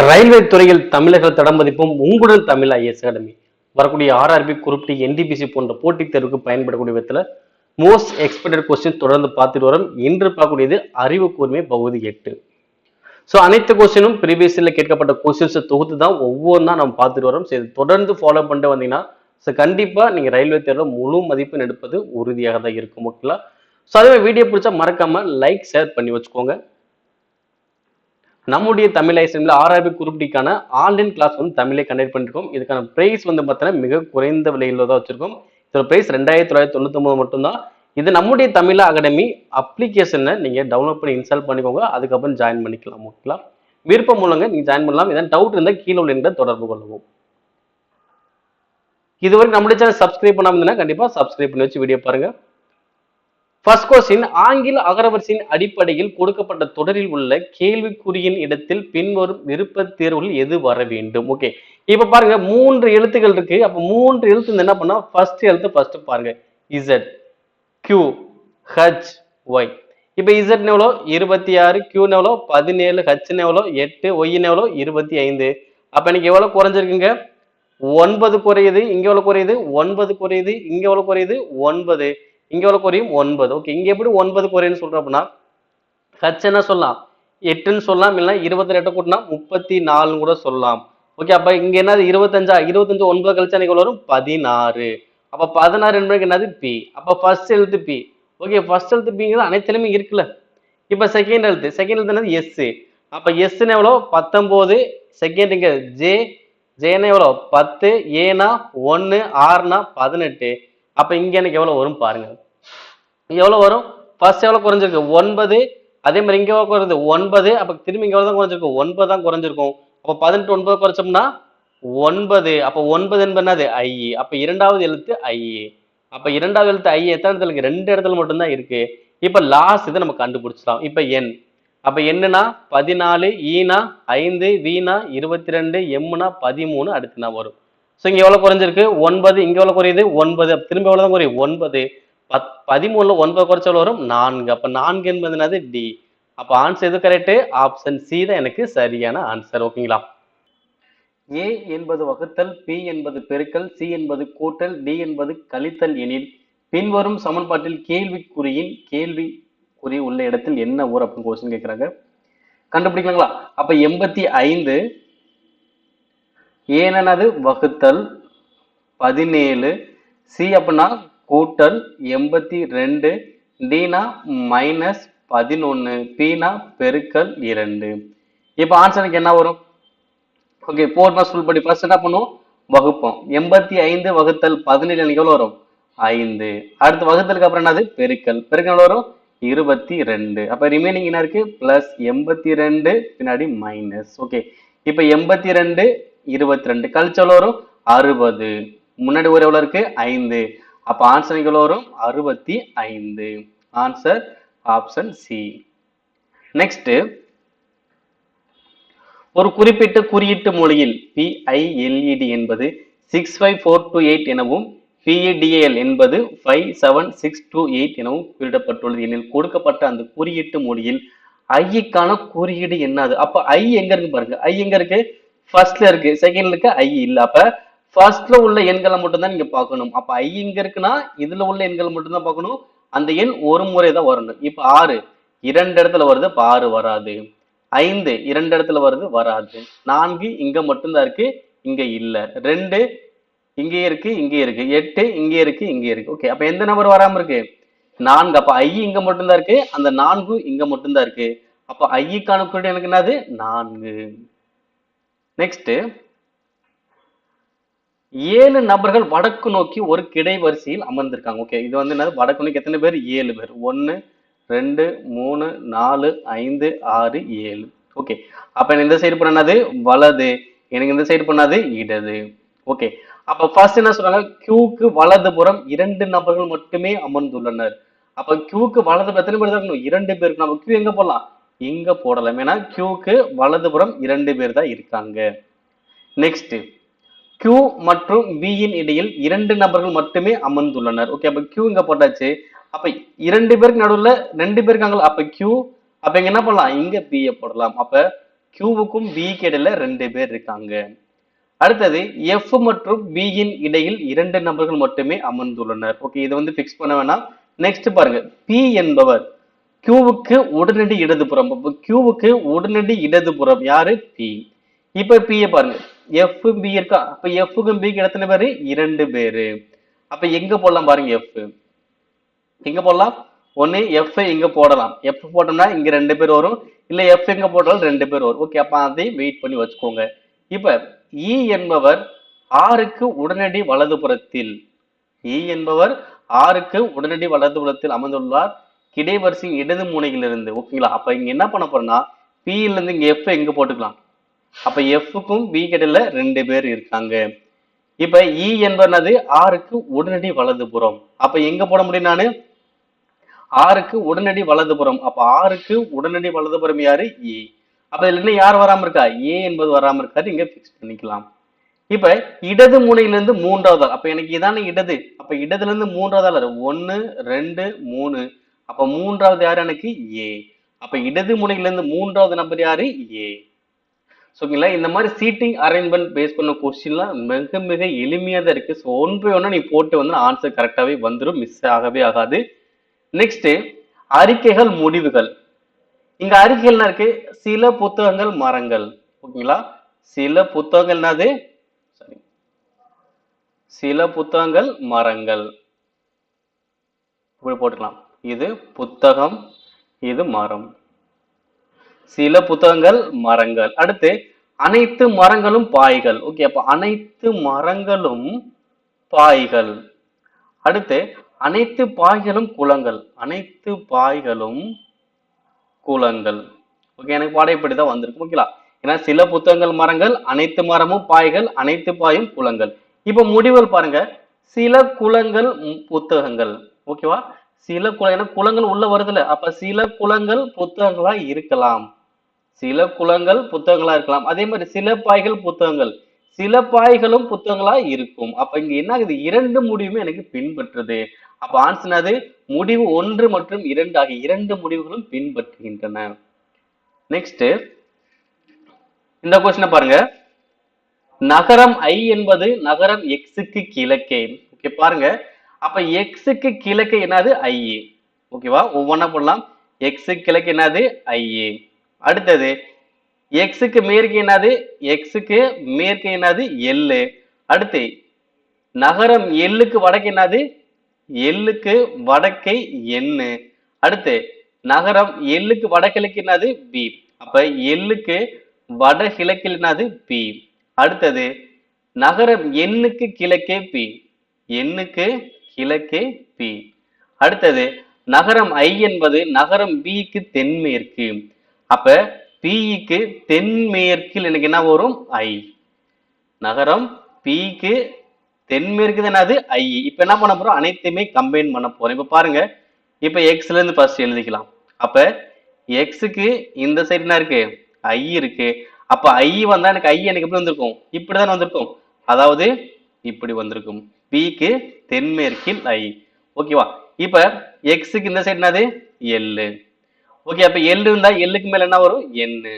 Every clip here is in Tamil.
ரயில்வே துறையில் தமிழர்கள் தடமதிப்பும் உங்களுடன் தமிழ் ஐஎஸ் அகாடமி வரக்கூடிய ஆர்ஆர்பி குரூப் டி என்டிபிசி போன்ற போட்டித் தேர்வுக்கு பயன்படக்கூடிய விதத்தில் மோஸ்ட் எக்ஸ்பெக்டட் கொஸ்டின் தொடர்ந்து பார்த்துட்டு வரோம். இன்று பார்க்கக்கூடியது அறிவு கூர்மை பகுதி 8. ஸோ அனைத்து கொஸ்டினும் ப்ரீவியஸில் கேட்கப்பட்ட கொஸ்டின்ஸை தொகுத்து தான் ஒவ்வொன்றா நம்ம பார்த்துட்டு வரோம். ஸோ இது தொடர்ந்து ஃபாலோ பண்ணிட்டு வந்தீங்கன்னா ஸோ கண்டிப்பாக நீங்கள் ரயில்வே தேர்வில் முழு மதிப்பெண் எடுப்பது உறுதியாக தான் இருக்கும். ஓகேங்களா? ஸோ அதே வீடியோ பிடிச்சா மறக்காம லைக் ஷேர் பண்ணி வச்சுக்கோங்க. நம்முடைய தமிழ் ஐஎஸ்எம்ல ஆர்ஆர்பி குரூப் டிக்கான ஆன்லைன் கிளாஸ் வந்து தமிழே கண்டக்ட் பண்ணிருக்கோம். இதுக்கான பிரைஸ் வந்து பார்த்தீங்கன்னா மிக குறைந்த விலையில தான் வச்சிருக்கோம். இதோட பிரைஸ் 2999 மட்டும்தான். இது நம்முடைய தமிழ் அகாடமி அப்ளிகேஷனை நீங்க டவுன்லோட் பண்ணி இன்ஸ்டால் பண்ணிக்கோங்க. அதுக்கப்புறம் ஜாயின் பண்ணிக்கலாம். ஓகேங்களா? விருப்பம் மூலங்க நீங்க ஜாயின் பண்ணலாம். ஏதாவது டவுட் இருந்தால் கீழே உள்ள தொடர்பு கொள்ளவும். இதுவரை நம்முடைய சேனல் சப்ஸ்கிரைப் பண்ணாம இருந்தா கண்டிப்பா சப்ஸ்கிரைப் பண்ணி வச்சு வீடியோ பாருங்க. ஃபர்ஸ்ட் கொஸ்டின், ஆங்கில அகரவரிசையின் அடிப்படையில் கொடுக்கப்பட்ட தொடரில் உள்ள கேள்விக்குறியின் இடத்தில் பின்வரும் விருப்ப தேர்வுகள் எது வர வேண்டும்? ஓகே, இப்ப பாருங்க 3 எழுத்துக்கள் இருக்கு. அப்ப 3 எழுத்து என்ன பண்ணா ஃபர்ஸ்ட் எழுத்து ஃபர்ஸ்ட் பாருங்க. Z, Q, H, Y. இப்ப Z எவ்வளோ 26, Q எவ்வளோ 17, H எவ்வளோ 8, Y எவ்வளோ 25. அப்ப எனக்கு எவ்வளவு குறைஞ்சிருக்குங்க? 9 குறையுது. இங்க எவ்வளவு குறையுது? 9 குறையுது. இங்க எவ்வளவு குறையுது? 9. இங்க எவ்வளவு குறையும்? 9. ஓகே, இங்க எப்படி 9 குறையுன்னு சொல்றோம் அப்படின்னா ஹச் என்ன சொல்லலாம்? 8ன்னு சொல்லலாம். இல்லைன்னா 28 கூட்டினா 34 கூட சொல்லலாம். ஓகே, அப்ப இங்க என்னது 25 9 கழிச்சா எனக்கு வரும் 16. அப்ப 16 என்பதுக்கு என்னது? பி. அப்ப ஃபர்ஸ்ட் எழுத்து பி. ஓகே, ஃபர்ஸ்ட் எழுத்து பிங்கிறது அனைத்திலுமே இருக்குல்ல. இப்ப செகண்ட் எழுத்து என்னது? எஸ். அப்ப எஸ்ன்னு எவ்வளோ 19. செகண்ட் இங்க ஜே. ஜேனா எவ்வளோ 10. ஏனா 1. ஆர்னா 18. அப்ப இங்க எனக்கு எவ்வளவு வரும் பாருங்க. எவ்வளவு வரும்? ஃபர்ஸ்ட் எவ்வளவு குறைஞ்சிருக்கு? 9. அதே மாதிரி இங்க எவ்வளவு குறையுது? 9. அப்ப திரும்பி இங்க எவ்வளவு தான் குறைஞ்சிருக்கும்? 9 தான் குறைஞ்சிருக்கும். அப்ப 18 9 குறைச்சோம்னா 9. அப்ப 9 என்பது என்னது? ஐ. அப்ப இரண்டாவது எழுத்து ஐ. அப்ப இரண்டாவது எழுத்து ஐ எத்தனை இடத்துல இருக்கு? 2 இடத்துல மட்டும்தான் இருக்கு. இப்ப லாஸ்ட் இதை நம்ம கண்டுபிடிச்சலாம். இப்ப என். அப்ப என்னன்னா 14, ஈனா 5, வீணா 22, எம்னா 13 அடுத்து நான் வரும். ஸோ இங்க எவ்வளவு குறைஞ்சிருக்கு? 9. இங்க எவ்வளவு குறையுது? 9. திரும்ப எவ்வளவு தான் குறையும்? 9. 13ல 9 குறைச்ச எவ்வளவு வரும்? 4. அப்ப 4 என்பது என்னது? டி. அப்ப ஆன்சர் எது கரெக்ட்? ஆப்ஷன் சி தான் எனக்கு சரியான ஆன்சர். ஓகேங்களா? ஏ என்பது வகுத்தல், பி என்பது பெருக்கல், சி என்பது கூட்டல், டி என்பது கழித்தல் எனில் பின்வரும் சமன்பாட்டில் கேள்விக்குறி உள்ள இடத்தில் என்ன ஊர் அப்படின்னு கொஸ்டின் கேட்கிறாங்க. கண்டுபிடிக்கலாங்களா? அப்ப 85 ஏனது வகுத்தல் 17, சி அப்படின்னா கூட்டல் 82, டினா மைனஸ் 11, பினா பெருக்கல் 2. இப்ப ஆன்சருக்கு என்ன வரும்? ஓகே, 4 மாஸ் ஃபுல் படி ஃபர்ஸ்ட் என்ன பண்ணுவோம்? வகுப்போம். 85 வகுத்தல் 17 எனக்கு எவ்வளவு வரும்? 5. அடுத்து வகுத்தலுக்கு அப்புறம் என்னது? பெருக்கல். பெருக்கல் எவ்வளவு வரும்? 22. அப்ப ரிமைனிங் என்ன இருக்கு? பிளஸ் 82 பின்னாடி மைனஸ். ஓகே, இப்ப 82 22 கழிச்சு எவ்வளவு வரும்? 60. முன்னாடி ஒரு எவ்வளவு இருக்கு? 5. அப்ப ஆன்சர் எவ்வளவு வரும்? 65. Answer option C. நெக்ஸ்ட், ஒரு குறிப்பிட்ட குறியீட்டு மொழியில் PILED என்பது 65428 எனவும் PADL என்பது 57628 எனவும் குறியிடப்பட்டுள்ளது எனில் கொடுக்கப்பட்ட அந்த குறியீட்டு மொழியில் ஐக்கான குறியீடு என்னது? அப்ப ஐ எங்க இருக்கு பாருங்க. ஐ எங்க இருக்கு? ஃபர்ஸ்ட்ல இருக்கு. செகண்ட்ல இருக்கு ஐ இல்ல. அப்ப ஃபர்ஸ்ட்ல உள்ள எண்களை மட்டும் தான் நீங்க பார்க்கணும். அப்ப ஐ எங்க இருக்குன்னா இதுல உள்ள எண்களை மட்டும் தான் பார்க்கணும். அந்த எண் ஒரு முறை தான் வரணும். இப்ப 6 2 இடத்துல வருது, அப்ப 6 வராது. 5 2 இடத்துல வருது, வராது. 4 இங்க மட்டும்தான் இருக்கு, இங்க இல்ல. 2 இங்கே இருக்கு, இங்கே இருக்கு. 8 இங்கே இருக்கு, இங்கே இருக்கு. ஓகே, அப்ப எந்த நம்பர் வராம இருக்கு? 4. அப்ப ஐ இங்க மட்டும்தான் இருக்கு, அந்த 4 இங்க மட்டும்தான் இருக்கு. அப்ப ஐக்கான குறியீடு எனக்கு என்னது? 4. நெக்ஸ்ட், 7 நபர்கள் வடக்கு நோக்கி ஒரு கிடை வரிசையில் அமர்ந்திருக்காங்க. ஓகே, இது வந்து என்னது? வடக்கு நோக்கி எத்தனை பேர்? 7 பேர். 1 2 3 4 5 6 7. ஓகே, அப்ப இந்த சைடு பண்ணது வலது, எனக்கு இந்த சைடு பண்ணது இடது. ஓகே, அப்ப ஃபர்ஸ்ட் என்ன சொல்றாங்க? கியூக்கு வலதுபுறம் 2 நபர்கள் மட்டுமே அமர்ந்துள்ளனர். அப்ப கியூக்கு வலது எத்தனை பேர் தான் இருக்கணும்? 2 பேருக்கு. நம்ம கியூ எங்க போடலாம்? இங்க போடலாம். ஏன்னா கியூக்கு வலதுபுறம் 2 பேர் தான் இருக்காங்க. நெக்ஸ்ட், Q மற்றும் B யின் இடையில் 2 நபர்கள் மட்டுமே அமர்ந்துள்ளனர். ஓகே, அப்ப Q இங்க போட்டாச்சு. அப்ப 2 பேருக்கு நடுவுல 2 பேர் இருக்காங்களா? அப்ப Q. அப்ப இங்க என்ன பண்ணலாம்? இங்க B போடலாம். அப்ப கியூவுக்கும் பிக்கு இடையில 2 பேர் இருக்காங்க. அடுத்தது எஃப் மற்றும் பி யின் இடையில் 2 நபர்கள் மட்டுமே அமர்ந்துள்ளனர். ஓகே, இதை வந்து பிக்ஸ் பண்ண வேணாம். நெக்ஸ்ட் பாருங்க, பி என்பவர் கியூவுக்கு உடனடி இடதுபுறம். அப்போ கியூவுக்கு உடனடி இடதுபுறம் யாரு? பி. இப்ப பி பாருங்க, எஃப் பி இருக்கா, அப்ப எஃப்க்கும் பிக்கு எத்தனை பேரு? 2 பேரு. அப்ப எங்க போடலாம் பாருங்க, எஃப் எங்க போடலாம்? ஒன்னு எஃப் இங்க போடலாம். எஃப் போட்டோம்னா இங்க 2 பேர் வரும், இல்ல எஃப் எங்க போட்டாலும் 2 பேர் வரும். ஓகே, அப்ப அதை வெயிட் பண்ணி வச்சுக்கோங்க. இப்ப இ என்பவர் ஆறுக்கு உடனடி வலதுபுறத்தில், இ என்பவர் ஆறுக்கு உடனடி வலதுபுறத்தில் அமர்ந்துள்ளார் கிடைவரிசையின் இடது முனையிலிருந்து. ஓகேங்களா, அப்ப இங்க என்ன பண்ண போறோம்னா பி இருந்து இங்க எஃப் எங்க போட்டுக்கலாம். அப்ப எஃப்க்கும் பி இடையில 2 பேர் இருக்காங்க. இப்ப இ என்பது ஆறுக்கு உடனடி வலதுபுறம். அப்ப எங்க போட முடியும்? நானு ஆறுக்கு உடனடி வலதுபுறம். அப்ப ஆறுக்கு உடனடி வலதுபுறம் யாரு? இ. அப்ப இதுல இருந்து யார் வராம இருக்கா? ஏ என்பது வராம இருக்காது, இங்க பிக்ஸ் பண்ணிக்கலாம். இப்ப இடது முனையிலிருந்து மூன்றாவது ஆள், அப்ப எனக்கு இதான இடது, அப்ப இடதுல இருந்து மூன்றாவது ஆள் 1 2 3. அப்ப மூன்றாவது யாரு? எனக்கு ஏ. அப்ப இடது முனையிலிருந்து மூன்றாவது நம்பர் யாரு? ஏ. ஓகேங்களா, இந்த மாதிரி சீட்டிங் அரேஞ்ச்மெண்ட் பேஸ் பண்ண கொஸ்டின்லாம் மிக மிக எளிமையா தான் இருக்கு. ஸோ ஒன் பை ஒன்னா நீ போட்டு வந்து ஆன்சர் கரெக்டாவே வந்துடும், மிஸ் ஆகவே ஆகாது. நெக்ஸ்ட் அறிக்கைகள் முடிவுகள். இங்க அறிக்கைகள் என்ன இருக்கு? சில புத்தகங்கள் மரங்கள். ஓகேங்களா, சில புத்தகங்கள் என்னது? சரி, சில புத்தகங்கள் மரங்கள் இப்படி போட்டுக்கலாம். இது புத்தகம், இது மரம். சில புத்தகங்கள் மரங்கள். அடுத்து அனைத்து மரங்களும் பாய்கள். ஓகே, அப்ப அனைத்து மரங்களும் பாய்கள். அடுத்து அனைத்து பாய்களும் குளங்கள், அனைத்து பாய்களும் குளங்கள். ஓகே, எனக்கு பாடம் இப்படிதான் வந்திருக்கு. ஓகேங்களா, ஏன்னா சில புத்தகங்கள் மரங்கள், அனைத்து மரமும் பாய்கள், அனைத்து பாயும் குளங்கள். இப்ப முடிவுகள் பாருங்க, சில குளங்கள் புத்தகங்கள். ஓகேவா, சில குளங்கள் உள்ள வருதுல, அப்ப சில குளங்கள் புத்தகங்களா இருக்கலாம், சில குளங்கள் புத்தகங்களா இருக்கலாம். அதே மாதிரி சில பாய்கள் புத்தகங்கள், சில பாய்களும் புத்தகங்களா இருக்கும். அப்ப இங்க என்ன ஆகுது? 2 முடிவுமே எனக்கு பின்பற்றுது. அப்ப ஆன்சர் அது முடிவு 1 மற்றும் 2 ஆகிய 2 முடிவுகளும் பின்பற்றுகின்றன. நெக்ஸ்ட் இந்த கொஸ்டின் பாருங்க, நகரம் ஐ என்பது நகரம் எக்ஸுக்கு கிழக்கே. ஓகே பாருங்க, அப்ப எக்ஸுக்கு கிழக்கே என்னது? ஐஏ. ஓகேவா, ஒவ்வொன்னா போடலாம். எக்ஸுக்கு கிழக்கு என்னது? ஐஏ. அடுத்தது எக்ஸுக்கு மேற்கு என்னது? எக்ஸுக்கு மேற்கு என்னது? எல்லு. அடுத்து நகரம் எல்லுக்கு வடக்கு என்னது? எல்லுக்கு வடக்கை எண்ணு. அடுத்து நகரம் எல்லுக்கு வடகிழக்கு என்னது? பி. அப்ப எல்லுக்கு வடகிழக்கில் என்னது? பி. அடுத்தது நகரம் எண்ணுக்கு கிழக்கே பி, எண்ணுக்கு கிழக்கே பி. அடுத்தது நகரம் ஐ என்பது நகரம் பிக்கு தென்மேற்கு. அப்ப பிக்கு தென்மேற்கில் எனக்கு என்ன வரும்? ஐ. நகரம் பிக்கு தென்மேற்கு என்னது? ஐ. இப்ப என்ன பண்ண போறோம்? அனைத்தையுமே கம்பைன் பண்ண போறோம். இப்ப பாருங்க, இப்ப எக்ஸ்ல இருந்து ஃபர்ஸ்ட் எழுதிக்கலாம். அப்ப எக்ஸுக்கு இந்த சைடு என்ன இருக்கு? ஐ இருக்கு. அப்ப ஐ வந்தா எனக்கு ஐ எனக்கு எப்படி வந்திருக்கும்? இப்படிதான் வந்திருக்கும், அதாவது இப்படி வந்திருக்கும். பிக்கு தென்மேற்கில் ஐ. ஓகேவா, இப்ப எக்ஸுக்கு இந்த சைடு என்னது? எல்லு. ஓகே, அப்ப எல் இருந்தா எல்லுக்கு மேல என்ன வரும்? எண்ணு.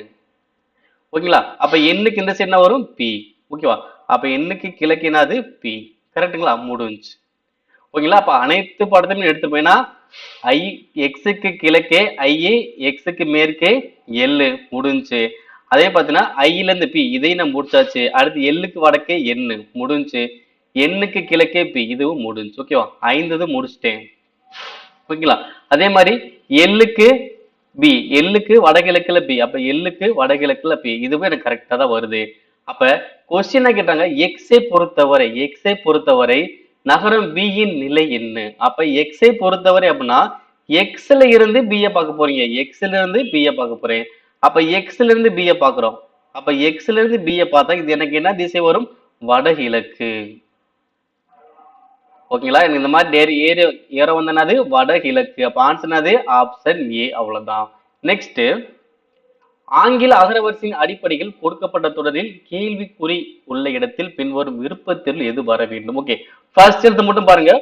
ஓகேங்களா, அப்ப எண்ணுக்கு இந்த சைடு என்ன வரும்? பி. ஓகேவா, அப்ப எண்ணுக்கு கிழக்கு என்னது? பி. கரெக்டுங்களா, முடிஞ்சு. ஓகேங்களா, அப்ப அனைத்து படத்தையும் எடுத்து போயினா ஐ எக்ஸுக்கு கிழக்கே ஐஏ, எக்ஸுக்கு மேற்கே எல்லு, முடிஞ்சு. அதே பார்த்தீங்கன்னா ஐல இருந்து பி, இதையும் நம்ம முடிச்சாச்சு. அடுத்து எல்லுக்கு வடக்கே எண்ணு, முடிஞ்சு. எண்ணுக்கு கிழக்கே பி, இதுவும் முடிஞ்சு. ஓகேவா, 5 முடிச்சிட்டேன். ஓகேங்களா, அதே மாதிரி எல்லுக்கு பி, எல்லுக்கு வடகிழக்குல பி, அப்ப எல்லுக்கு வடகிழக்குல பி, இதுவும் எனக்கு கரெக்டா தான் வருது. அப்ப கொஸ்டின் கேட்டாங்க எக்ஸை பொறுத்தவரை, எக்ஸை பொறுத்தவரை நகரம் பி யின் நிலை என்ன? அப்ப எக்ஸை பொறுத்தவரை அப்படின்னா எக்ஸ்ல இருந்து பிய பார்க்க போறீங்க, எக்ஸ்ல இருந்து பிய பார்க்க போறேன். அப்ப எக்ஸ்ல இருந்து பிய பாக்குறோம். அப்ப எக்ஸ்ல இருந்து பிய பார்த்தா இது எனக்கு என்ன திசை வரும்? வடகிழக்கு. ஓகேங்களா, இந்த மாதிரி ஏற வந்தனது வடகிழக்கு. அப்ப ஆன்சர் அது ஆப்ஷன் ஏ. அவ்வளவுதான். நெக்ஸ்ட், ஆங்கில அகரவரிசையின் அடிப்படையில் கொடுக்கப்பட்ட தொடரில் கேள்விக்குறி உள்ள இடத்தில் பின்வரும் விருப்பத்தில் எது வர வேண்டும்? ஓகே, ஃபர்ஸ்ட் எடுத்து மட்டும் பாருங்க.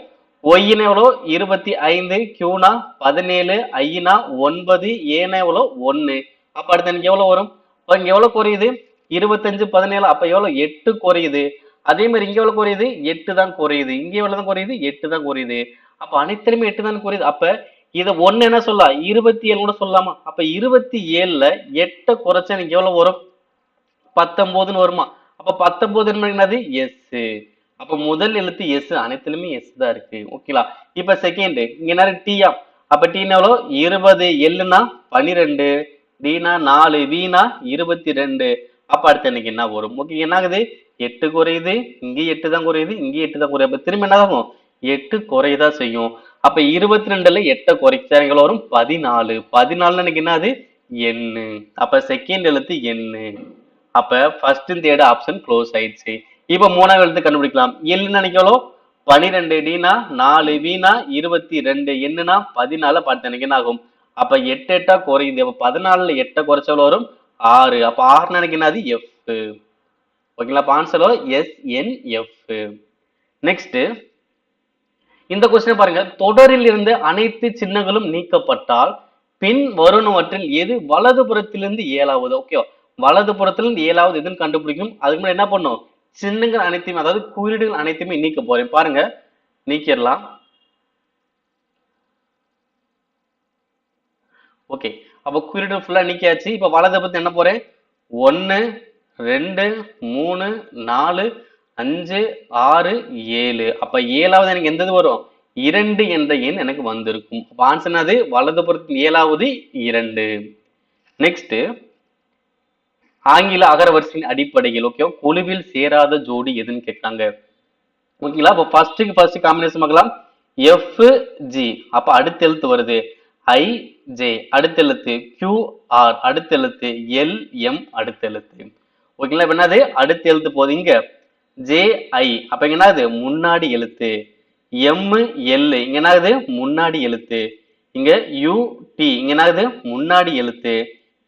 ஒய்னா எவ்வளோ? 25, கியூனா 17, ஐனா 9, ஏனா எவ்வளோ? 1. அப்ப அடுத்து எனக்கு எவ்வளவு வரும்? அப்ப இங்க எவ்வளவு குறையுது 25 17 அப்ப எவ்வளவு 8 குறையுது. அதே மாதிரி இங்க எவ்வளவு குறையுது 8 தான் குறையுது. இங்க எவ்வளவு தான் குறையுது 8 தான் குறையுது. அப்ப அனைத்திலுமே 8 தான் குறையுது. அப்ப இத ஒண்ணு என்ன சொல்லலாம் 27 கூட சொல்லலாமா? அப்ப 27ல 8 குறைச்சா எனக்கு எவ்வளவு வரும் 19ன்னு வருமா? அப்ப 19 என்னது எஸ். அப்ப முதல் எழுத்து எஸ், அனைத்திலுமே எஸ் தான் இருக்கு. ஓகேங்களா? இப்ப செகண்ட் இங்க என்ன டீயா? அப்ப டீனா எவ்வளோ 20, எல்லுனா 12, டீனா 4, வீனா 22. அப்ப அடுத்து எனக்கு என்ன வரும்? ஓகே, என்ன ஆகுது 8 குறையுது, இங்க 8 தான் குறையுது, இங்க 8 தான் குறையுது. அப்ப திரும்ப என்ன ஆகும் 8 குறையதான் செய்யும். அப்ப 22ல 8 குறைச்சா எங்க வரும் 14. 14 எனக்கு என்னது எண்ணு. அப்ப செகண்ட் எழுத்து எண்ணு. அப்ப ஃபர்ஸ்ட் தேர்ட் ஆப்ஷன் க்ளோஸ் ஆயிடுச்சு. இப்ப மூணாவது எழுத்து கண்டுபிடிக்கலாம். எல்லுன்னு நினைக்கலோ 12, டீனா 4, வீணா 22, என்னன்னா 14 பார்த்து எனக்கு என்ன ஆகும்? அப்ப 8 8 குறையுது. அப்ப 14ல 8 குறைச்சவளோ வரும் 6. அப்ப 6 எனக்கு என்னது எஃப். ஓகேங்களா? அப்ப ஆன்சரோ எஸ் என் எஃப். நெக்ஸ்ட் இந்த கொஸ்டின் பாருங்க. தொடரில் இருந்து அனைத்து சின்னங்களும் நீக்கப்பட்டால் பின் வருவனவற்றில் எது வலது புறத்திலிருந்து ஏழாவது? ஓகே, வலது புறத்திலிருந்து ஏழாவது எதுன்னு கண்டுபிடிக்கும். அதுக்கு முன்னாடி என்ன பண்ணும் சின்னங்கள் அனைத்தையுமே அதாவது குறியீடுகள் அனைத்தையுமே நீக்க போறேன். பாருங்க, நீக்கிடலாம். ஓகே, அப்ப குறியீடு ஃபுல்லா நீக்கியாச்சு. இப்ப வலது பத்தி என்ன போறேன் 1 2 3 4 5 6 7. அப்ப ஏழாவது எனக்கு எந்தது வரும் 2 என்ற எண் எனக்கு வந்திருக்கும். அப்ப ஆன்சர் அது வலது புறத்தின் ஏழாவது 2. நெக்ஸ்ட் ஆங்கில அகரவரிசையின் அடிப்படையில் ஓகே குழுவில் சேராத ஜோடி எதுன்னு கேட்டாங்க. ஓகேங்களா? அப்ப ஃபர்ஸ்ட் காம்பினேஷன் பார்க்கலாம். எஃப் ஜி அப்ப அடுத்த எழுத்து வருது ஐ ஜே அடுத்த எழுத்து கியூ ஆர் அடுத்த எழுத்து எல் எம் அடுத்த எழுத்து. ஓகேங்களா? இப்ப என்னது அடுத்த எழுத்து போகுது இங்க ஜே ஐ அப்ப இங்க என்னது முன்னாடி எழுத்து. எம் எல் இங்க என்னது முன்னாடி எழுத்து. இங்க யூ டி இங்க என்னது முன்னாடி எழுத்து.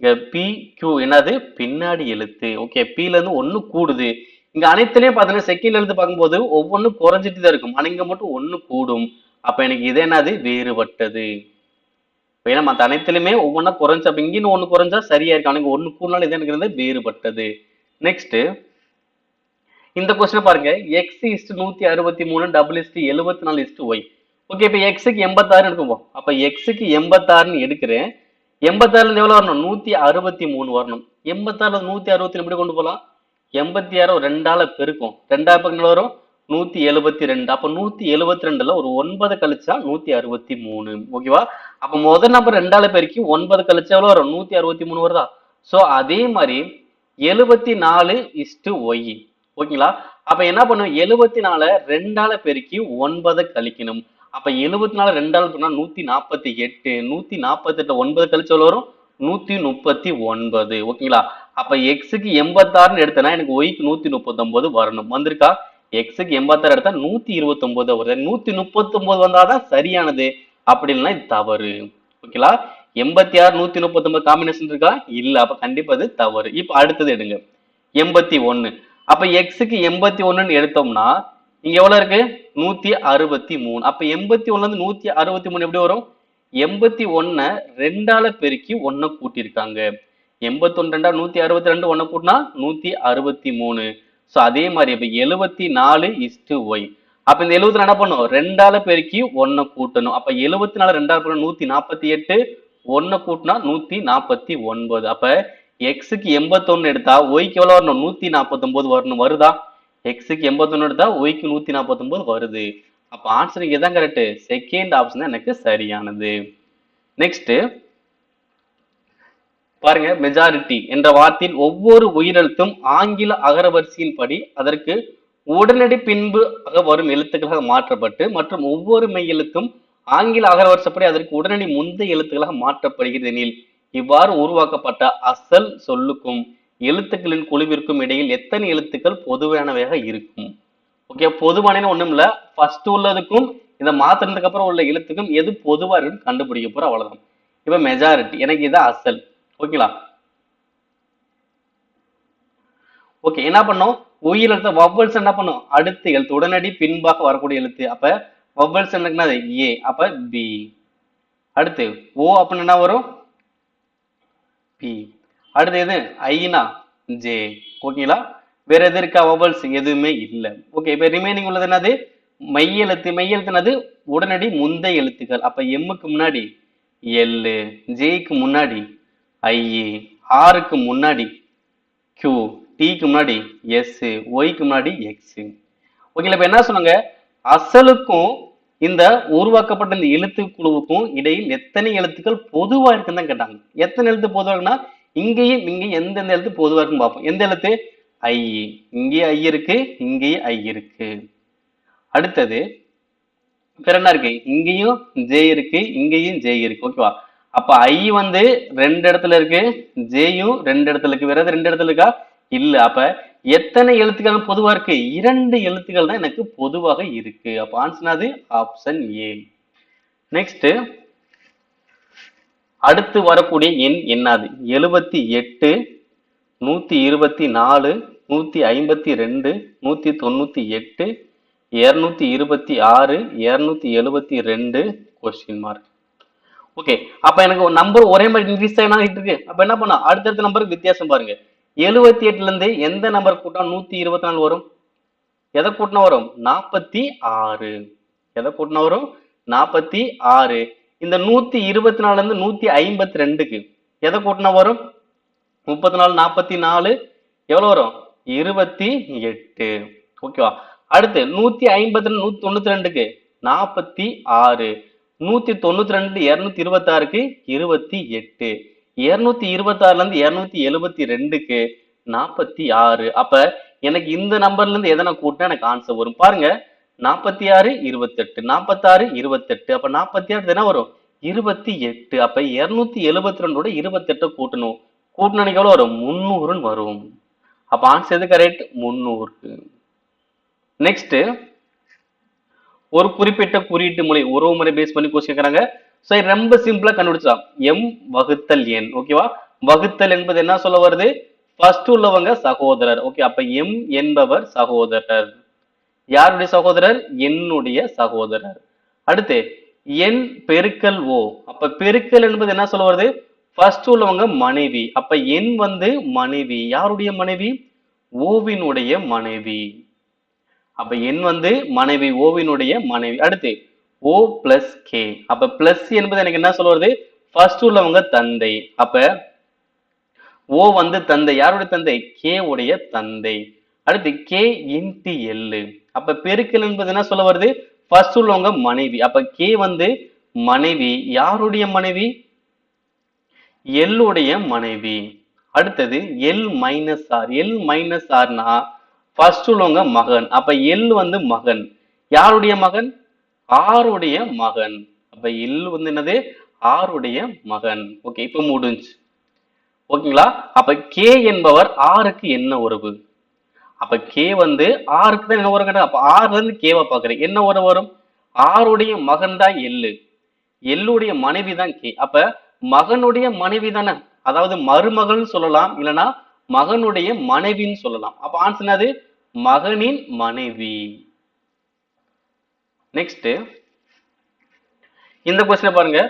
இங்க பி கியூ என்னது பின்னாடி எழுத்து. ஓகே, பில இருந்து ஒண்ணு கூடுது. இங்க அனைத்துலயும் பாத்தீங்கன்னா செகண்ட் எழுத்து பார்க்கும்போது ஒவ்வொன்றும் குறைஞ்சிட்டு தான் இருக்கும். ஆனா இங்க மட்டும் ஒண்ணு கூடும். அப்ப எனக்கு இது என்னது வேறுபட்டது. ஏன்னா மத்த அனைத்துலயுமே ஒவ்வொன்றா குறைஞ்சா அப்ப இங்கன்னு ஒண்ணு குறைஞ்சா சரியா இருக்கு. ஆனா ஒண்ணு கூடனால இது எனக்கு வேறுபட்டது. நெக்ஸ்ட் இந்த கொஸ்டின் பாருங்க. X is to 163 double is to 74 is to Y. Okay, இப்ப எக்ஸுக்கு 86 எடுக்கும்போது அப்ப எக்ஸுக்கு 86ன்னு எடுக்கிறேன். 86ல எவ்வளவு வரணும் 163 வரணும். 86ல 163 எப்படி கொண்டு போகலாம் 86 ரெண்டால பெருக்கும். ரெண்டாவது பக்கம் வரும் 172. அப்ப 172ல ஒரு 9 கழிச்சா 163. ஓகேவா? அப்ப முதல் நம்பர் ரெண்டால பெருக்கி 9 கழிச்சா எவ்வளவு வரும் 163 வருதா? சோ அதே மாதிரி 74 இஸ்டு ஒய். ஓகேங்களா? அப்ப என்ன பண்ணும் 74 ரெண்டால பெருக்கி 9 கழிக்கணும். அப்ப 74 ரெண்டால பெருக்கினா 148. 148 9 கழிச்சு எவ்வளவு வரும் 139. ஓகேங்களா? அப்ப எக்ஸுக்கு 86ன்னு எடுத்தனா எனக்கு ஒய்க்கு 139 வரணும். வந்திருக்கா? எக்ஸுக்கு 86 எடுத்தா 129 வருது. 139 வந்தாதான் சரியானது. அப்படி இல்லைன்னா இது தவறு. ஓகேங்களா? 86 139 காம்பினேஷன் இருக்கா? இல்ல. அப்ப கண்டிப்பா இது தவறு. இப்ப அடுத்தது எடுங்க 81. அப்ப எக்ஸுக்கு 81ன்னு எடுத்தோம்னா இங்க எவ்வளவு இருக்கு 163. அப்ப 81ல இருந்து 163 எப்படி வரும் 81 ரெண்டால பெருக்கி 1 கூட்டியிருக்காங்க. 81 ரெண்டா 162 1 கூட்டினா 163. சோ அதே மாதிரி இப்ப 74 இஸ்டு ஒய். அப்ப இந்த 74 என்ன பண்ணும் ரெண்டால பெருக்கி 1 கூட்டணும். அப்ப 74 ரெண்டால பெருக்கி 148 1 கூட்டினா 149. அப்ப எக்ஸுக்கு 81 எடுத்தா ஒய்க்கு எவ்வளவு வரணும் 149 வரணும். வருதா? எக்ஸுக்கு 81 எடுத்தா ஒய்க்கு 149 வருது. அப்ப ஆன்சர் இங்க தான் கரெக்ட். செகண்ட் ஆப்ஷன் தான் எனக்கு சரியானது. நெக்ஸ்ட் பாருங்க, மெஜாரிட்டி என்ற வார்த்தையில் ஒவ்வொரு உயிரெழுத்தும் ஆங்கில அகரவரிசையின் படி அதற்கு உடனடி பின்பு வரும் எழுத்துக்களாக மாற்றப்பட்டு மற்றும் ஒவ்வொரு மெய் எழுத்தும் ஆங்கில அகரவரிசைப்படி அதற்கு உடனடி முந்தைய எழுத்துக்களாக மாற்றப்படுகிறது எனில் இவ்வாறு உருவாக்கப்பட்ட அசல் சொல்லுக்கும் எழுத்துக்களின் குழுவிற்கும் இடையில் எத்தனை எழுத்துக்கள் பொதுவானவையாக இருக்கும்? ஓகே, பொதுவான ஒண்ணும் இல்ல. ஃபர்ஸ்ட் உள்ளதுக்கும் இதை மாத்தினதுக்கு அப்புறம் உள்ள எழுத்துக்கும் எது பொதுவா இருக்குன்னு கண்டுபிடிக்க போற அவ்வளவுதான். இப்ப மெஜாரிட்டி எனக்கு இது அசல். ஓகேங்களா? ஓகே, என்ன பண்ணும் உயிரெழுத்து வவ்வல்ஸ் என்ன பண்ணும் அடுத்த எழுத்து உடனடி பின்பாக வரக்கூடிய எழுத்து. அப்ப வவ்வல்ஸ் என்னது ஏ. அப்ப பி. அடுத்து ஓ அப்படின்னு என்ன வரும் பி. அடுத்து எது ஐனா ஜே. ஓகேங்களா, வேற எது இருக்கா வவல்ஸ் எதுவுமே இல்லை. ஓகே, இப்ப ரிமைனிங் உள்ளது என்னது மெய்யெழுத்து. மெய்யெழுத்து என்னது உடனடி முந்தைய எழுத்துக்கள். அப்ப எம்முக்கு முன்னாடி எல்லு, ஜேக்கு முன்னாடி ஐ, ஆருக்கு முன்னாடி கியூ, டிக்கு முன்னாடி எஸ், ஒய்க்கு முன்னாடி எக்ஸ். ஓகேங்களா, இப்ப என்ன சொன்னாங்க அசலுக்கும் இந்த உருவாக்கப்பட்ட இந்த எழுத்து குழுவுக்கும் இடையில் எத்தனை எழுத்துக்கள் பொதுவா இருக்குன்னு தான் கேட்டாங்க. எத்தனை எழுத்து பொதுவா இருக்குன்னா இங்கேயும் இங்கேயும் எந்தெந்த எழுத்து பொதுவா இருக்குன்னு பார்ப்போம். எந்த எழுத்து ஐ, இங்கேயே ஐ இருக்கு, இங்கேயே ஐ இருக்கு. அடுத்தது வேற என்ன இருக்கு இங்கேயும் ஜே இருக்கு, இங்கேயும் ஜே இருக்கு. ஓகேவா, அப்ப ஐ வந்து ரெண்டு இடத்துல இருக்கு, ஜேயும் ரெண்டு இடத்துல இருக்கு. வேற எது ரெண்டு இடத்துல இருக்கா இல்ல. அப்ப எத்தனை எழுத்துக்கள் பொதுவா இருக்கு இரண்டு எழுத்துக்கள் தான் எனக்கு பொதுவாக இருக்கு. அப்ப ஆன்சர் அது ஆப்ஷன் ஏ. நெக்ஸ்ட் அடுத்து வரக்கூடிய எண் என்னது 78, 124, 152, 198, 226, 272 கொஸ்டின் மார்க். ஓகே, அப்ப எனக்கு நம்பர் ஒரே மாதிரி இன்க்ரீஸ் ஆகிட்டு இருக்கு. அப்ப என்ன பண்ணா அடுத்தடுத்த நம்பருக்கு வித்தியாசம் பாருங்க. 78ல இருந்து எந்த நம்பர் கூட்டா 124 வரும்? எதை கூட்டினா வரும் 46. எதை கூட்டினா வரும் 46. இந்த 124ல இருந்து 152க்கு எதை கூட்டினா வரும் 34, 44 எவ்வளவு வரும் 28. ஓகேவா, அடுத்து 150 192க்கு 46, 192 226க்கு 28, 226ல இருந்து 272க்கு 46. அப்ப எனக்கு இந்த நம்பர்ல இருந்து எதை நான் கூட்டினா எனக்கு ஆன்சர் வரும் பாருங்க. 46 28, 46 28. அப்ப 46 என்ன வரும் 28. அப்ப 272 28 கூட்டணும். கூட்டினா எவ்வளவு வரும் 300 வரும். அப்ப ஆன்சர் எது கரெக்ட் 300. நெக்ஸ்ட் ஒரு குறிப்பிட்ட குறியீட்டு முறை உறவு முறை பேஸ் பண்ணி கொஸ்டின் கேக்குறாங்க. சோ ரொம்ப சிம்பிளா கண்டுபிடிச்சலாம். எம் வகுத்தல் என். ஓகேவா, வகுத்தல் என்பது என்ன சொல்ல வருது ஃபர்ஸ்ட் உள்ளவங்க சகோதரர். ஓகே, அப்ப எம் என்பவர் சகோதரர். யாருடைய சகோதரர் என்னுடைய சகோதரர். அடுத்து என் பெருக்கல் ஓ. அப்ப பெருக்கல் என்பது என்ன சொல்ல வருது ஃபர்ஸ்ட் உள்ளவங்க மனைவி. அப்ப என் வந்து மனைவி. யாருடைய மனைவி ஓவினுடைய மனைவி. அப்ப என் வந்து மனைவி ஓவினுடைய மனைவி. அடுத்து ஓ பிளஸ் கே. அப்ப பிளஸ் என்பது எனக்கு என்ன சொல்ல வருது ஃபர்ஸ்ட் உள்ளவங்க தந்தை. அப்ப ஓ வந்து தந்தை. யாருடைய தந்தை கே உடைய தந்தை. அடுத்து கே இன்டு எல். அப்ப பெருக்கல் என்பது என்ன சொல்ல வருது ஃபர்ஸ்ட் உள்ளவங்க மனைவி. அப்ப கே வந்து மனைவி. யாருடைய மனைவி எல்லுடைய மனைவி. அடுத்தது L minus R. L minus ஆர்னா ஃபர்ஸ்ட் உள்ளவங்க மகன். அப்ப எல் வந்து மகன். யாருடைய மகன் ஆருடைய மகன். அப்ப எல் வந்து என்னது ஆருடைய மகன். ஓகே, இப்ப முடிஞ்சு. ஓகேங்களா, அப்ப கே என்பவர் ஆருக்கு என்ன உறவு. அப்ப கே வந்து ஆருக்கு தான் என்ன உறவு கேட்டா அப்ப ஆறுல இருந்து கேவை பாக்குறேன். என்ன உறவு வரும் ஆருடைய மகன் தான் எள்ளு, எள்ளுடைய மனைவி தான் கே. அப்ப மகனுடைய மனைவி தானே, அதாவது மருமகன் சொல்லலாம், இல்லைன்னா மகனுடைய மனைவின்னு சொல்லலாம். அப்ப ஆன்சர் என்னது மகனின் மனைவி. நெக்ஸ்ட் இந்த கொஸ்டின் பாருங்க.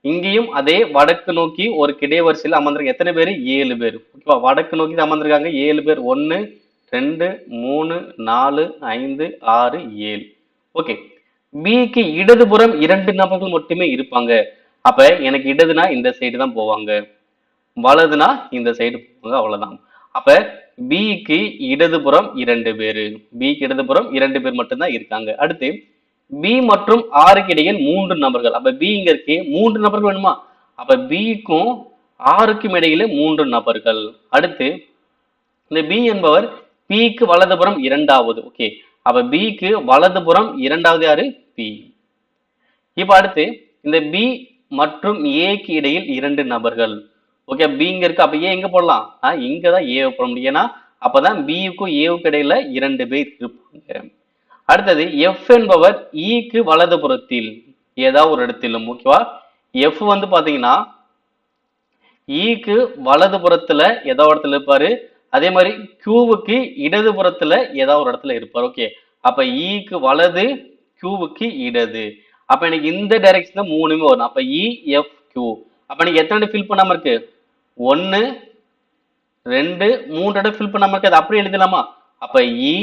இங்கேயும் அதே வடக்கு நோக்கி ஒரு கிடைவரிசையில் அமர்ந்திருக்க எத்தனை பேர் 7 பேர். ஓகேவா, வடக்கு நோக்கி அமர்ந்திருக்காங்க 7 பேர். 1 2 3 4 5 6 7. ஓகே, பிக்கு இடதுபுறம் 2 நபர்கள் மட்டுமே இருப்பாங்க. அப்ப எனக்கு இடதுனா இந்த சைடு தான் போவாங்க, வலதுனா இந்த சைடு போவாங்க, அவ்வளவுதான். அப்ப பிக்கு இடதுபுறம் 2 பேரு. பிக்கு இடதுபுறம் 2 பேர் மட்டும்தான் இருக்காங்க. அடுத்து பி மற்றும் ஆருக்கு இடையில் 3 நபர்கள். அப்ப பி இங்க இருக்கு 3 நபர்கள் வேணுமா. அப்ப பிக்கும் ஆருக்கும் இடையில 3 நபர்கள். அடுத்து இந்த பி என்பவர் பிக்கு வலதுபுறம் 2வது. ஓகே, அப்ப பிக்கு வலதுபுறம் 2வது யாரு பி. இப்ப அடுத்து இந்த பி மற்றும் ஏக்கு இடையில் 2 நபர்கள். ஓகே, பி இங்க இருக்கு. அப்ப ஏ எங்க போடலாம் இங்கதான் ஏ போட முடியும். ஏன்னா அப்பதான் பிக்கும் ஏவுக்கு இடையில 2 பேர் இருப்பாங்க. அடுத்தது எஃப் என்பவர் ஈக்கு வலதுபுறத்தில் ஏதாவது ஒரு இடத்திலும். ஓகேவா, எஃப் வந்து பாத்தீங்கன்னா ஈக்கு வலதுபுறத்துல ஏதாவது ஒரு இடத்துல இருப்பாரு. அதே மாதிரி கியூவுக்கு இடதுபுறத்துல ஏதாவது ஒரு இடத்துல இருப்பார். ஓகே, அப்ப ஈக்கு வலது கியூவுக்கு இடது. அப்ப எனக்கு இந்த டைரக்ஷன்ல 3மே வரும். அப்ப இ எஃப் கியூ. அப்ப எனக்கு எத்தனை ஃபில் பண்ணாம இருக்கு 1 2 3 இடம் ஃபில் பண்ணாம இருக்கு, அது அப்படியே எழுதலாமா? அப்ப இ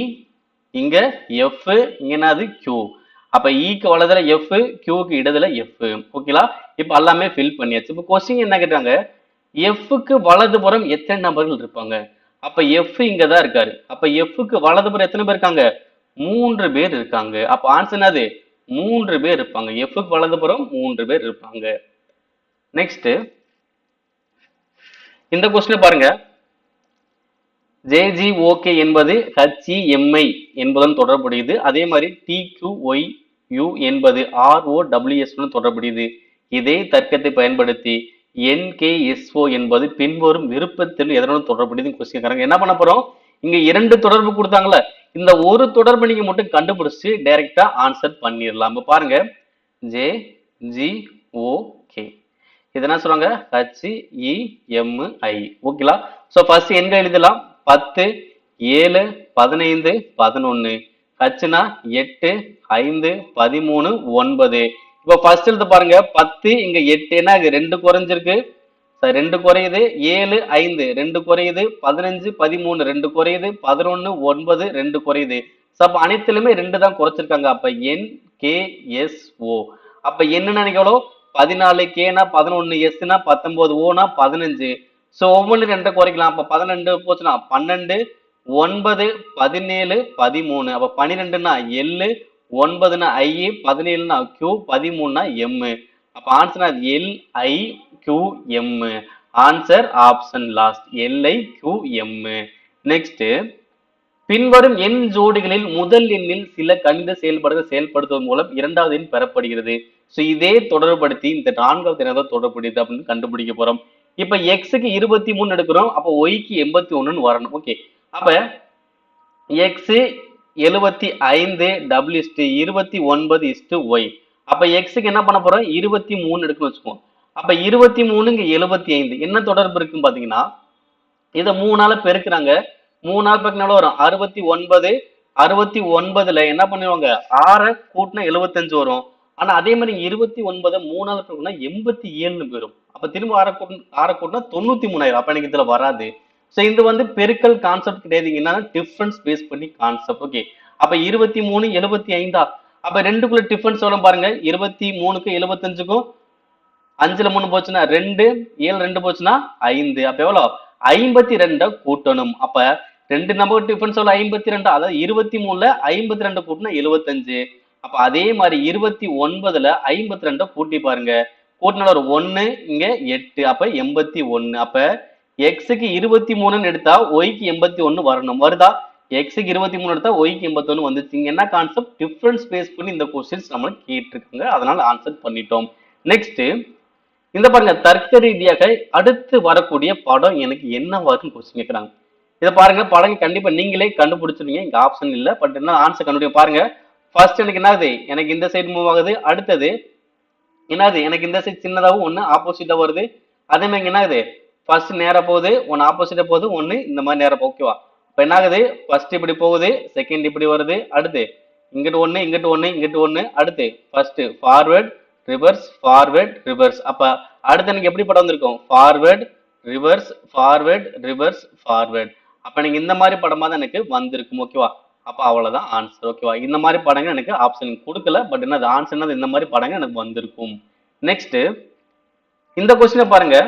இங்க எஃப் இங்க என்னது கியூ. அப்ப இக்கு வலதுல எஃப், கியூக்கு இடதுல எஃப். ஓகேங்களா? இப்ப எல்லாமே ஃபில் பண்ணியாச்சு. இப்ப கொஸ்டின் என்ன கேட்டாங்க, எஃப்க்கு வலதுபுறம் எத்தனை நபர்கள் இருப்பாங்க? அப்ப எஃப் இங்க தான் இருக்காரு. அப்ப எஃப்க்கு வலதுபுறம் எத்தனை பேர் இருக்காங்க? 3 பேர் இருக்காங்க. அப்ப ஆன்சர் என்னது? 3 பேர் இருப்பாங்க. எஃப்க்கு வலதுபுறம் 3 பேர் இருப்பாங்க. நெக்ஸ்ட் இந்த கொஸ்டின் பாருங்க. JGOK என்பது HEMI என்பதுடன் தொடர்புடையது. அதே மாதிரி TQYU என்பது ROWS உடன் தொடர்புடையது. இதே தர்க்கத்தை பயன்படுத்தி NKSO என்பது பின்வரும் விருப்பத்தில் எதனுடன் தொடர்புடையது கொஸ்டின் கேக்குறாங்க. என்ன பண்ண போறோம்? இங்க 2 தொடர்பு கொடுத்தாங்கல்ல, இந்த ஒரு தொடர்பு நீங்க மட்டும் கண்டுபிடிச்சு டைரக்டா ஆன்சர் பண்ணிடலாம். பாருங்க, JGOK இது என்ன சொல்றாங்க? HEMI. ஓகேங்களா? சோ ஃபர்ஸ்ட் எங்க எழுதலாம்? 10 7 15 11. ஹச்னா 8 5 13 9. இப்போ ஃபர்ஸ்ட் எழுத பாருங்க, 10 இங்க 8 என்ன இது 2 குறைஞ்சிருக்கு, 2 குறையுது, 7 5 2 குறையுது, 15 13 2 குறையுது, 11 9 2 குறையுது. அப்ப அனைத்திலுமே 2 தான் குறைச்சிருக்காங்க. அப்ப NKSO. அப்ப என்னன்னா எவ்வளோ? 14, கேனா 11, எஸ்னா 19, ஓனா 15. சோ ஒவ்வொன்று 2 குறைக்கலாம். அப்ப 12 போச்சுன்னா 12 9 17 13. அப்ப 12னா எல், 9னா ஐ, 17னா கியூ, 13னா எம். அப்ப answer LIQM. Answer option last LIQM. Next, பின்வரும் எண் ஜோடிகளில் முதல் எண்ணில் சில கணித செயல்பாடுகள் செயல்படுத்துவதன் மூலம் இரண்டாவது எண் பெறப்படுகிறது. சோ இதே தொடர்படுத்தி இந்த 4வது எண்ணை தொடர்புடையது அப்படின்னு கண்டுபிடிக்க போறோம். இப்ப எக்ஸுக்கு 23 எடுக்கிறோம், அப்ப ஒய்க்கு 81 வரணும். ஓகே, அப்ப எக்ஸ் 75 டபிள்யூ 29 ஒய். அப்ப எக்ஸுக்கு என்ன பண்ண போறோம்? 23 எடுக்கணும் வச்சுக்கோம். அப்ப 23 இங்க 75 என்ன தொடர்பு இருக்குன்னு பாத்தீங்கன்னா, இதை 3ஆல பெருக்குறாங்க. 3ஆல் பெருக்கினால வரும் 69. 69ல என்ன பண்ணுவாங்க? 6 கூட்டினா 75 வரும். ஆனா அதே மாதிரி 29 3ஆல பெருக்கினா 87 போயிடும். அப்ப திரும்ப 6 கூட்டினா 93 அப்ப எனக்கு இதுல வராது. சோ இது வந்து பெருக்கல் கான்செப்ட் கிடையாது, என்னன்னா டிஃபரன்ஸ் பேஸ் பண்ணி கான்செப்ட். ஓகே, அப்ப 23 75. அப்ப ரெண்டுக்குள்ள டிஃபரன்ஸ் எவ்வளவு பாருங்க, 23க்கும் 75க்கும் 5ல 3 போச்சுன்னா 2, 7 2 போச்சுன்னா 5. அப்ப எவ்வளவு? 52 கூட்டணும். அப்ப ரெண்டு நம்பர் டிஃபரன்ஸ் எவ்வளவு? 52. அதாவது 23ல 52 கூட்டினா 75. அப்ப அதே மாதிரி 29ல 52 கூட்டி பாருங்க, கூட்டினால ஒரு 1 இங்க 8, அப்ப 81. அப்ப எக்ஸுக்கு 23 எடுத்தா ஒய்க்கு 81 வரணும். வருதா? எக்ஸுக்கு 23 எடுத்தா ஒய்க்கு 81 வந்துச்சு. இங்க என்ன கான்செப்ட்? டிஃபரன்ஸ் பேஸ் பண்ணி இந்த கொஸ்டின்ஸ் நம்ம கேட்டிருக்காங்க, அதனால ஆன்சர் பண்ணிட்டோம். நெக்ஸ்ட் இந்த பாருங்க, தர்க்க ரீதியாக அடுத்து வரக்கூடிய படம் எனக்கு என்ன வரும்னு கொஸ்டின் கேட்கறாங்க. இதை பாருங்க, படம் கண்டிப்பா நீங்களே கண்டுபிடிச்சிருங்க, இங்க ஆப்ஷன் இல்ல, பட் என்ன ஆன்சர் கண்டுபிடிக்க பாருங்க. ஃபர்ஸ்ட் எனக்கு என்னது? எனக்கு இந்த சைடு மூவ் ஆகுது. அடுத்தது என்னது? எனக்கு இந்த சைடு சின்னதாகவும் ஒண்ணு ஆப்போசிட்டா வருது. அதே மாதிரி என்னது? ஃபர்ஸ்ட் நேரா போகுது, ஒன்னு ஆப்போசிட்டா போகுது, ஒன்னு இந்த மாதிரி நேரா. ஓகேவா? இப்ப என்ன ஆகுது? ஃபர்ஸ்ட் இப்படி போகுது, செகண்ட் இப்படி வருது, அடுத்து இங்கிட்டு ஒண்ணு இங்கிட்டு ஒண்ணு இங்கிட்டு ஒண்ணு, அடுத்து first forward reverse forward reverse. அப்ப அடுத்து எனக்கு எப்படி படம் வந்திருக்கும்? Forward reverse forward reverse forward. அப்ப நீங்க இந்த மாதிரி படமா தான் எனக்கு வந்திருக்கும். ஓகேவா? அப்ப அவ்வளவுதான் ஆன்சர். ஓகேவா? இந்த மாதிரி படங்கள் எனக்கு ஆப்ஷன் கொடுக்கல, பட் என்ன ஆன்சர் என்னது? இந்த மாதிரி படங்கள் எனக்கு வந்திருக்கும். நெக்ஸ்ட் இந்த கொஸ்டினை பாருங்க,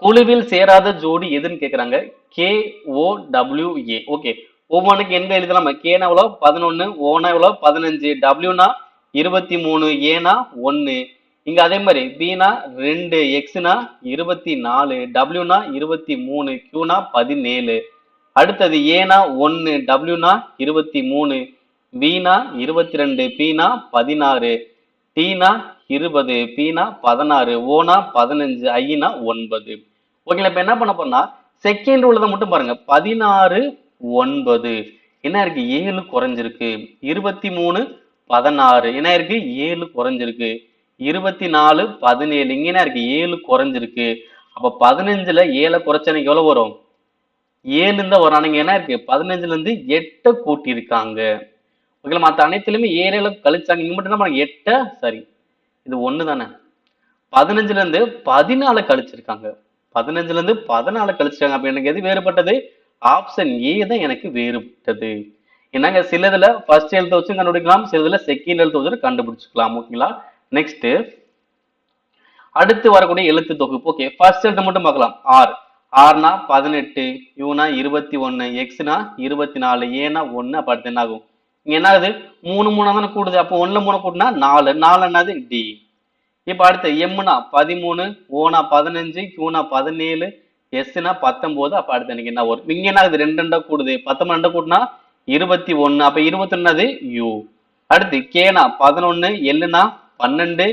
குழுவில் சேராத ஜோடி எதுன்னு கேக்குறாங்க. KOWA. ஓகே, ஒவ்வொன்றுக்கு எங்க எழுதலாம்? கேனா எவ்வளோ? 11, ஓனா எவ்வளோ? 15, டபிள்யூனா 23, ஏனா 1. இங்க அதே மாதிரி பினா 2, எக்ஸ்னா 24, டபிள்யூனா 23, கியூனா 17. அடுத்தது ஏனா 1, டபிள்யூனா 23, பினா 22, பீனா 16, டீனா 20, பீனா 16, ஓனா 15, ஐனா 9. ஓகேங்களா? இப்ப என்ன பண்ண போறோம்னா செகண்ட் உள்ளதை மட்டும் பாருங்க. 16 9 என்ன இருக்கு? 7 குறைஞ்சிருக்கு. 23 16 என்ன இருக்கு? 7 குறைஞ்சிருக்கு. 24 17 இங்க என்ன இருக்கு? 7 குறைஞ்சிருக்கு. அப்ப 15ல 7 குறைச்சா எனக்கு எவ்வளவு வரும்? 7 தான் வரும். ஆனா என்ன இருக்கு? 15ல இருந்து 8 கூட்டி இருக்காங்க. ஓகேங்களா? மத்த அனைத்திலுமே 7 கழிச்சாங்க, இங்க மட்டும் என்ன பண்ணாங்க? 8 சரி, இது ஒண்ணு தானே. 15ல இருந்து 14 கழிச்சிருக்காங்க. 15ல இருந்து 14 கழிச்சிட்டாங்க. அப்ப எனக்கு எது வேறுபட்டது? ஆப்ஷன் ஏ தான் எனக்கு வேறுபட்டது. என்னங்க சிலதுல ஃபர்ஸ்ட் எழுத்த வச்சு கண்டுபிடிக்கலாம், சிலதுல செகண்ட் எழுத்த வச்சு கண்டுபிடிச்சுக்கலாம். ஓகேங்களா? நெக்ஸ்ட் அடுத்து வரக்கூடிய எழுத்து தொகுப்பு. ஓகே, ஃபர்ஸ்ட் எழுத்து மட்டும் பார்க்கலாம். ஆர். ஆர்னா 18, யூனா 21, எக்ஸ்னா 24, ஏனா 1. அப்ப அடுத்து என்ன ஆகும்? இங்க என்ன ஆகுது? 3 3 தானே கூடுது. அப்போ 1ல 3 கூட்டினா 4. 4 என்னது? டி. இப்ப அடுத்து எம்னா 13, ஓனா 15, கியூனா 17, எஸ்னா 19. அப்ப அடுத்து எனக்கு என்ன வரும்? இங்க என்ன ஆகுது? 2 2 கூடுது. 19 கூட்டினா 21. அப்ப 21 என்னது? யூ. அடுத்து கேனா 11, எல்லுனா 12,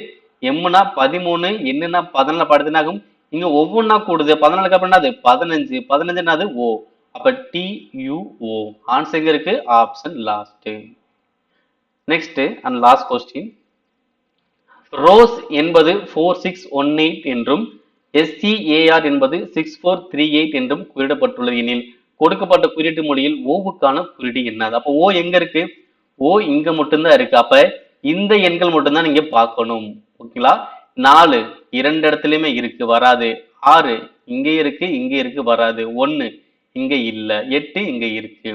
எம்னா 13, என்னன்னா 14. அப்ப அடுத்து என்ன ஆகும்? இங்க ஒவ்வொன்னா கூடுது. 14க்கு அப்புறம் என்னது? 15. 15 என்னது? ஓ. அப்ப டி யூ ஓ. ஆன்சர் எங்க இருக்கு? Option last. Next and last question. Rose என்பது 4618 என்றும் எஸ்சிஏஆர் என்பது 6438 என்றும் குறியிடப்பட்டுள்ளது எனில் கொடுக்கப்பட்ட குறியீட்டு மொழியில் ஓவுக்கான குறியீடு என்னது? அப்போ ஓ எங்க இருக்கு? ஓ இங்க மட்டும்தான் இருக்கு. அப்ப இந்த எண்கள் மட்டும்தான் நீங்க பார்க்கணும். ஓகேங்களா? 4 இரண்டு இடத்துலயுமே இருக்கு, வராது. 6 இங்க இருக்கு, இங்க இருக்கு, வராது. 1 இங்க இல்ல. 8 இங்க இருக்கு.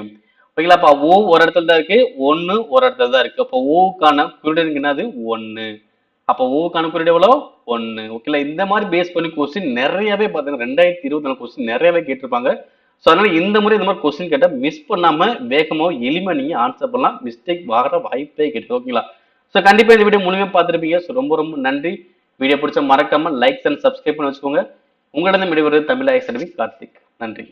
ஓகேங்களா? அப்ப ஓ ஒரு இடத்துல தான் இருக்கு, 1 ஒரு இடத்துல தான் இருக்கு. அப்போ ஓவுக்கான குறியீடு என்னது? 1. அப்ப ஓவுக்கான குறியீடு எவ்வளவு? 1. ஓகேங்களா? இந்த மாதிரி பேஸ் பண்ணி கொஸ்டின் நிறையவே பாத்தீங்கன்னா 2024 கொஸ்டின் நிறையவே கேட்டிருப்பாங்க. ஸோ அதனால இந்த முறை இந்த மாதிரி கொஸ்டின் கேட்டால் மிஸ் பண்ணாம வேகமாக எளிமையா நீங்க ஆன்சர் பண்ணலாம். மிஸ்டேக் வர வாய்ப்பே கிடையாது. ஓகேங்களா? ஸோ கண்டிப்பா இந்த வீடியோ முழுமையா பார்த்துருப்பீங்க. ஸோ ரொம்ப ரொம்ப நன்றி. வீடியோ பிடிச்ச மறக்காம லைக் அண்ட் சப்ஸ்கிரைப் பண்ணி வச்சுக்கோங்க. உங்களிடம் விடைபெறுவது தமிழ் ஐ கார்த்திக். நன்றி.